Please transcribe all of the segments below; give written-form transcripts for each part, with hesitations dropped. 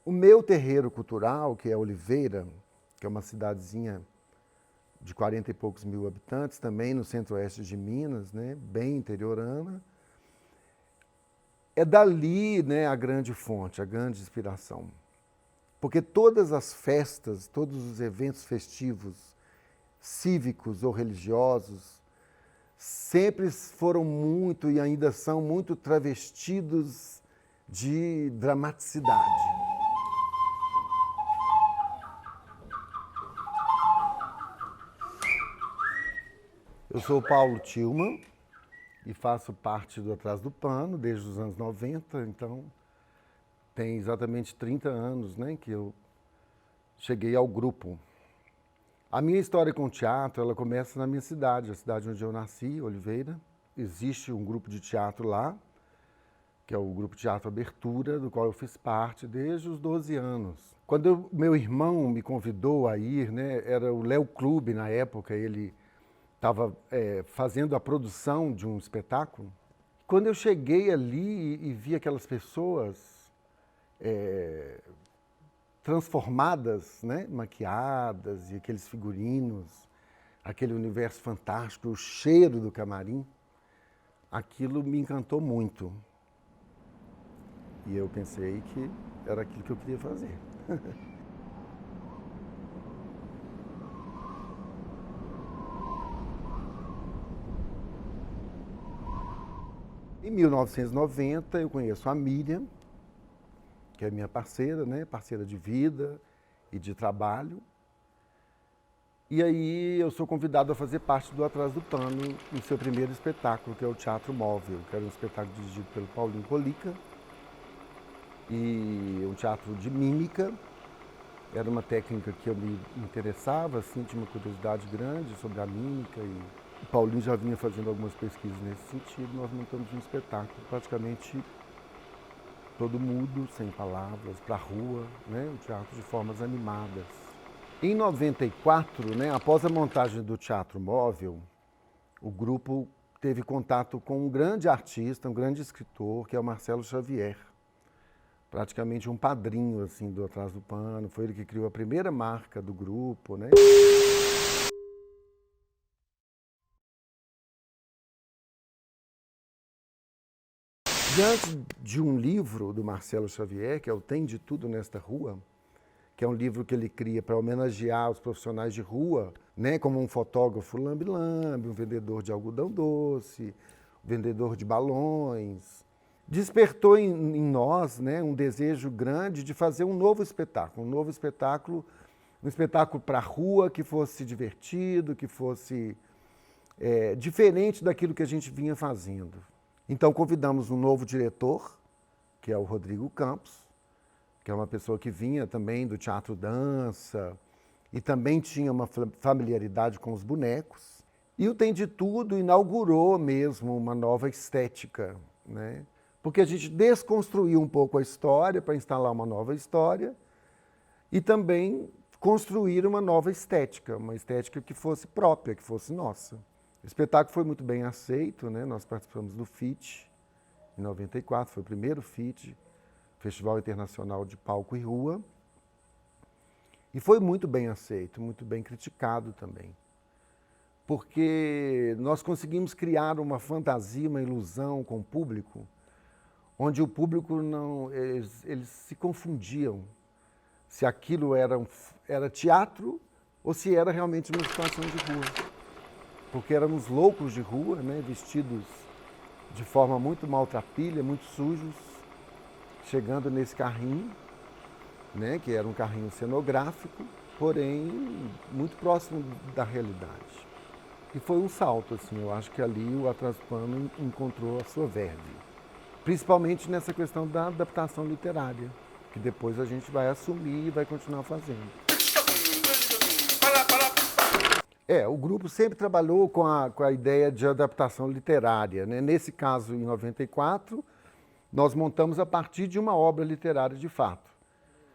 O meu terreiro cultural, que é Oliveira, que é uma cidadezinha de 40 e poucos mil habitantes, também no centro-oeste de Minas, né, bem interiorana, é dali, né, a grande fonte, a grande inspiração. Porque todas as festas, todos os eventos festivos, cívicos ou religiosos, sempre foram muito e ainda são muito travestidos de dramaticidade. Eu sou o Paulo Tillman e faço parte do Atrás do Pano desde os anos 90, então tem exatamente 30 anos, né, que eu cheguei ao grupo. A minha história com o teatro, ela começa na minha cidade, a cidade onde eu nasci, Oliveira. Existe um grupo de teatro lá, que é o Grupo Teatro Abertura, do qual eu fiz parte desde os 12 anos. Quando meu irmão me convidou a ir, né, era o Léo Clube na época, ele estava fazendo a produção de um espetáculo. Quando eu cheguei ali e vi aquelas pessoas transformadas, né, maquiadas, e aqueles figurinos, aquele universo fantástico, o cheiro do camarim, aquilo me encantou muito. E eu pensei que era aquilo que eu queria fazer. Em 1990, eu conheço a Miriam, que é minha parceira, né? Parceira de vida e de trabalho. E aí eu sou convidado a fazer parte do Atrás do Pano no seu primeiro espetáculo, que é o Teatro Móvel, que era um espetáculo dirigido pelo Paulinho Colica. E um teatro de mímica. Era uma técnica que eu me interessava, assim, tinha uma curiosidade grande sobre a mímica. E o Paulinho já vinha fazendo algumas pesquisas nesse sentido. Nós montamos um espetáculo praticamente todo mudo, sem palavras, para a rua, né? Um teatro de formas animadas. Em 94, né, após a montagem do Teatro Móvel, o grupo teve contato com um grande artista, um grande escritor, que é o Marcelo Xavier. Praticamente um padrinho assim, do Atrás do Pano. Foi ele que criou a primeira marca do grupo, né? Diante de um livro do Marcelo Xavier, que é o Tem de Tudo Nesta Rua, que é um livro que ele cria para homenagear os profissionais de rua, né, como um fotógrafo lambe-lambe, um vendedor de algodão doce, um vendedor de balões. Despertou em nós, né, um desejo grande de fazer um novo espetáculo, um espetáculo para a rua que fosse divertido, que fosse diferente daquilo que a gente vinha fazendo. Então convidamos um novo diretor, que é o Rodrigo Campos, que é uma pessoa que vinha também do teatro dança e também tinha uma familiaridade com os bonecos. E o Tem de Tudo inaugurou mesmo uma nova estética, né? Porque a gente desconstruiu um pouco a história para instalar uma nova história e também construir uma nova estética, uma estética que fosse própria, que fosse nossa. O espetáculo foi muito bem aceito, né? Nós participamos do FIT em 94, foi o primeiro FIT, Festival Internacional de Palco e Rua, e foi muito bem aceito, muito bem criticado também. Porque nós conseguimos criar uma fantasia, uma ilusão com o público, onde o público não, eles se confundiam se aquilo era teatro ou se era realmente uma situação de rua. Porque éramos loucos de rua, né, vestidos de forma muito maltrapilha, muito sujos, chegando nesse carrinho, né, que era um carrinho cenográfico, porém muito próximo da realidade. E foi um salto, assim, eu acho que ali o Atrás do Pano encontrou a sua verve. Principalmente nessa questão da adaptação literária, que depois a gente vai assumir e vai continuar fazendo. O grupo sempre trabalhou com a ideia de adaptação literária, né? Nesse caso, em 94, nós montamos a partir de uma obra literária de fato.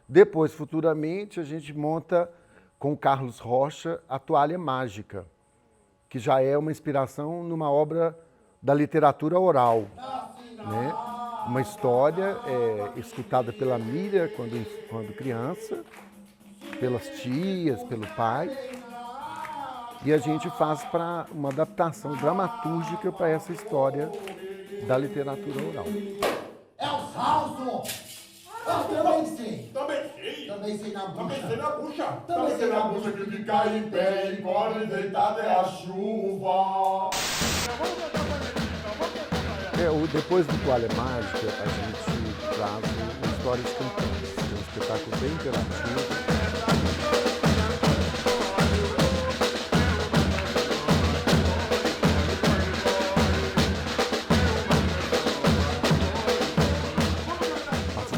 Depois, futuramente, a gente monta com o Carlos Rocha a Toalha Mágica, que já é uma inspiração numa obra da literatura oral, né? uma história escutada pela Miriam quando criança, pelas tias, pelo pai, e a gente faz para uma adaptação dramatúrgica para essa história da literatura oral. É o salso! Eu também sei. Também sei. Também sei na bucha. Também sei na bucha. Também sei na bucha que fica em pé e corre deitado é a chuva. Depois do Toalha Mágica, a gente traz o Histórias Cantantes, que é um espetáculo bem interativo.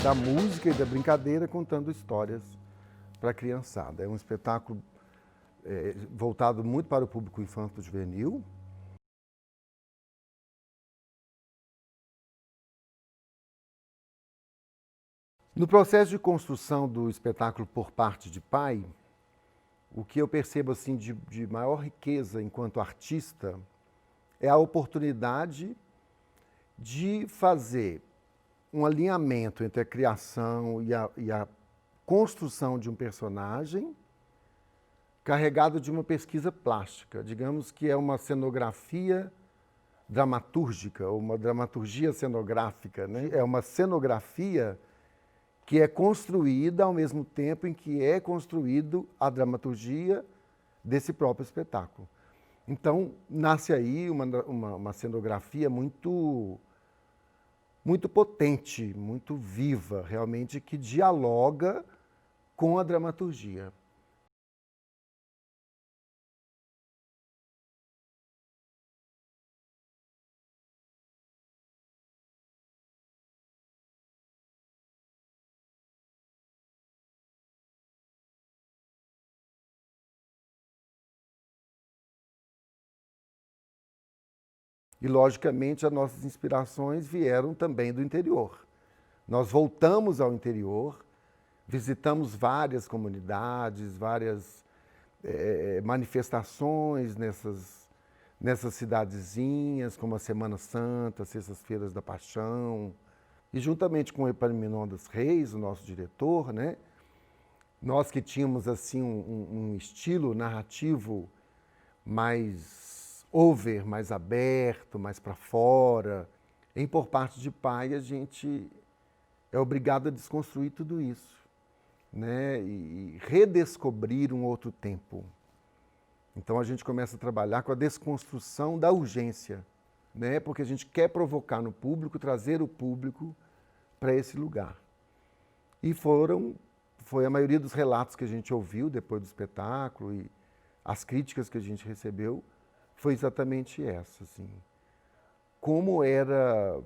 Da música e da brincadeira contando histórias para a criançada. É um espetáculo voltado muito para o público infanto-juvenil. No processo de construção do espetáculo por parte de pai, o que eu percebo assim de maior riqueza enquanto artista é a oportunidade de fazer um alinhamento entre a criação e a construção de um personagem carregado de uma pesquisa plástica. Digamos que é uma cenografia dramatúrgica, ou uma dramaturgia cenográfica, né? É uma cenografia que é construída ao mesmo tempo em que é construído a dramaturgia desse próprio espetáculo. Então, nasce aí uma cenografia muito potente, muito viva, realmente, que dialoga com a dramaturgia. E, logicamente, as nossas inspirações vieram também do interior. Nós voltamos ao interior, visitamos várias comunidades, várias manifestações nessas cidadezinhas, como a Semana Santa, as Sextas-feiras da Paixão. E, juntamente com o Epaminondas Reis, o nosso diretor, né, nós que tínhamos assim um estilo narrativo mais over, mais aberto, mais para fora. Por parte de pai, a gente é obrigado a desconstruir tudo isso, né? E redescobrir um outro tempo. Então a gente começa a trabalhar com a desconstrução da urgência, né? Porque a gente quer provocar no público, trazer o público para esse lugar. E foi a maioria dos relatos que a gente ouviu depois do espetáculo e as críticas que a gente recebeu, foi exatamente essa, assim. Como era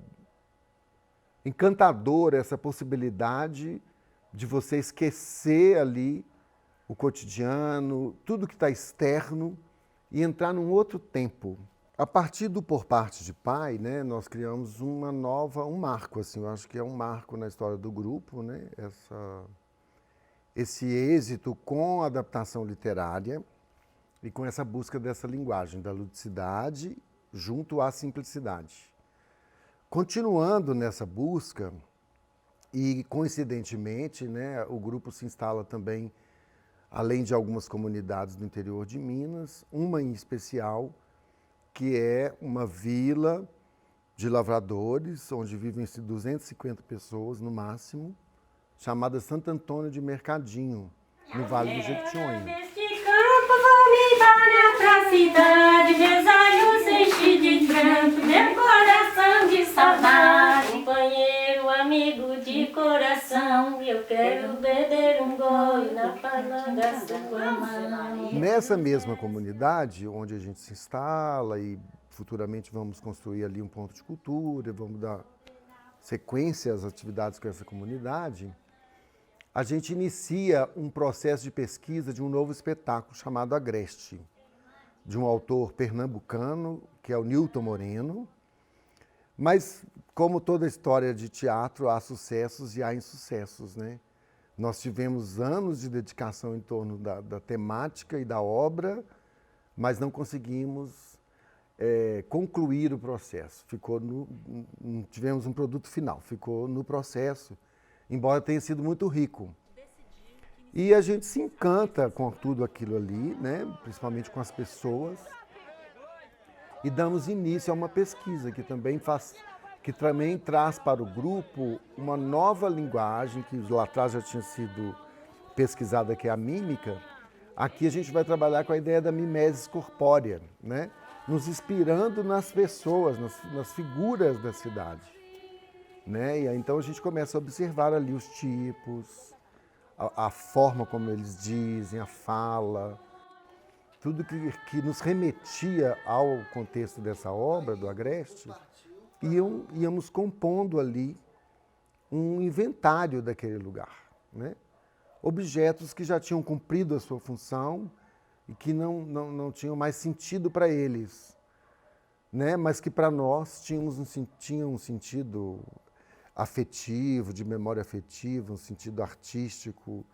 encantadora essa possibilidade de você esquecer ali o cotidiano, tudo que está externo e entrar num outro tempo. A partir do Por Parte de Pai, né, nós criamos um marco, assim, eu acho que é um marco na história do grupo, né, esse êxito com a adaptação literária e com essa busca dessa linguagem, da ludicidade junto à simplicidade. Continuando nessa busca, e coincidentemente, né, o grupo se instala também, além de algumas comunidades do interior de Minas, uma em especial, que é uma vila de lavradores, onde vivem 250 pessoas no máximo, chamada Santo Antônio de Mercadinho, no Vale do Jequitinhonha. Pra cidade, meus olhos enchem de pranto, meu coração de saudade. Companheiro, amigo de coração, eu quero beber um gole na palma da sua mão. Nessa mesma comunidade, onde a gente se instala e futuramente vamos construir ali um ponto de cultura, vamos dar sequência às atividades com essa comunidade, a gente inicia um processo de pesquisa de um novo espetáculo chamado Agreste, de um autor pernambucano, que é o Nilton Moreno. Mas, como toda história de teatro, há sucessos e há insucessos, né? Nós tivemos anos de dedicação em torno da temática e da obra, mas não conseguimos concluir o processo. Não tivemos um produto final, ficou no processo, embora tenha sido muito rico. E a gente se encanta com tudo aquilo ali, né? Principalmente com as pessoas, e damos início a uma pesquisa que também traz para o grupo uma nova linguagem, que lá atrás já tinha sido pesquisada, que é a mímica. Aqui a gente vai trabalhar com a ideia da mimesis corpórea, né? Nos inspirando nas pessoas, nas figuras da cidade, né? E aí, então a gente começa a observar ali os tipos, a forma como eles dizem, a fala, tudo que nos remetia ao contexto dessa obra, do Agreste, íamos compondo ali um inventário daquele lugar, né? Objetos que já tinham cumprido a sua função e que não tinham mais sentido para eles, né? Mas que para nós tinham um sentido afetivo, de memória afetiva, um sentido artístico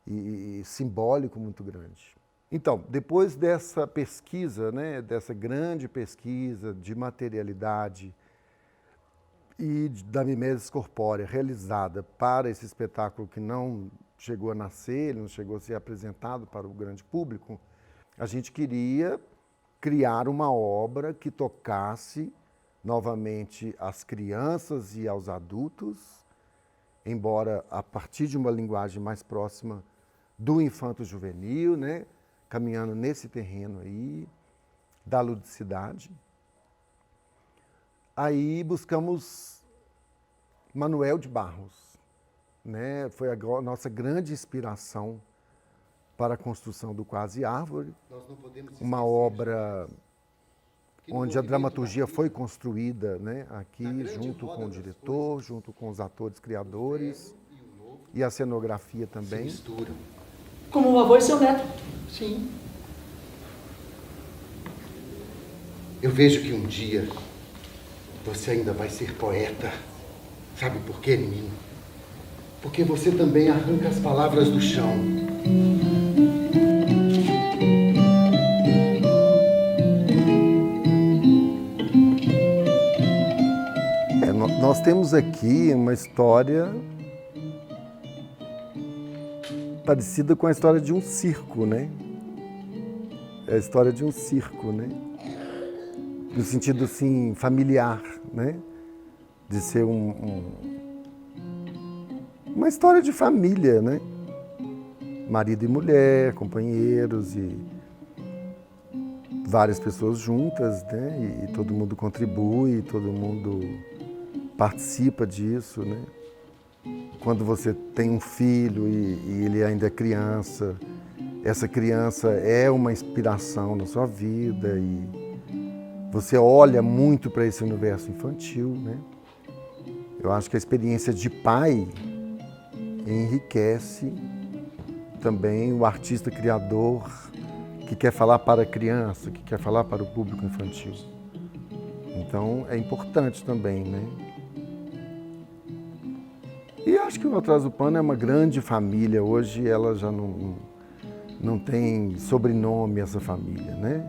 e simbólico muito grande. Então, depois dessa pesquisa, né, dessa grande pesquisa de materialidade e da mimesis corpórea realizada para esse espetáculo que não chegou a nascer, ele não chegou a ser apresentado para o grande público, a gente queria criar uma obra que tocasse novamente as crianças e aos adultos, embora a partir de uma linguagem mais próxima do infanto-juvenil, né, caminhando nesse terreno aí, da ludicidade. Aí buscamos Manuel de Barros, né? Foi a nossa grande inspiração para a construção do Quase Árvore, uma obra onde a dramaturgia foi construída, né, aqui, junto com o diretor, junto com os atores criadores, e a cenografia também. Se misturam. Como o avô e seu neto. Sim. Eu vejo que um dia você ainda vai ser poeta. Sabe por quê, menino? Porque você também arranca as palavras do chão. Nós temos aqui uma história parecida com a história de um circo, né? É a história de um circo, né? No sentido, assim, familiar, né? De ser uma história de família, né? Marido e mulher, companheiros e várias pessoas juntas, né? E todo mundo contribui, todo mundo participa disso, né? Quando você tem um filho e ele ainda é criança, essa criança é uma inspiração na sua vida e você olha muito para esse universo infantil, né? Eu acho que a experiência de pai enriquece também o artista criador que quer falar para a criança, que quer falar para o público infantil. Então é importante também, né? E acho que o Atrás do Pano é uma grande família. Hoje ela já não tem sobrenome, essa família, né?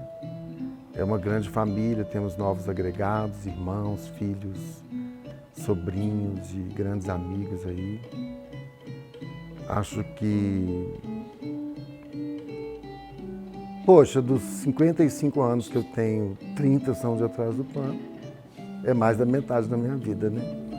É uma grande família, temos novos agregados, irmãos, filhos, sobrinhos e grandes amigos aí. Acho que, poxa, dos 55 anos que eu tenho, 30 são de Atrás do Pano. É mais da metade da minha vida, né?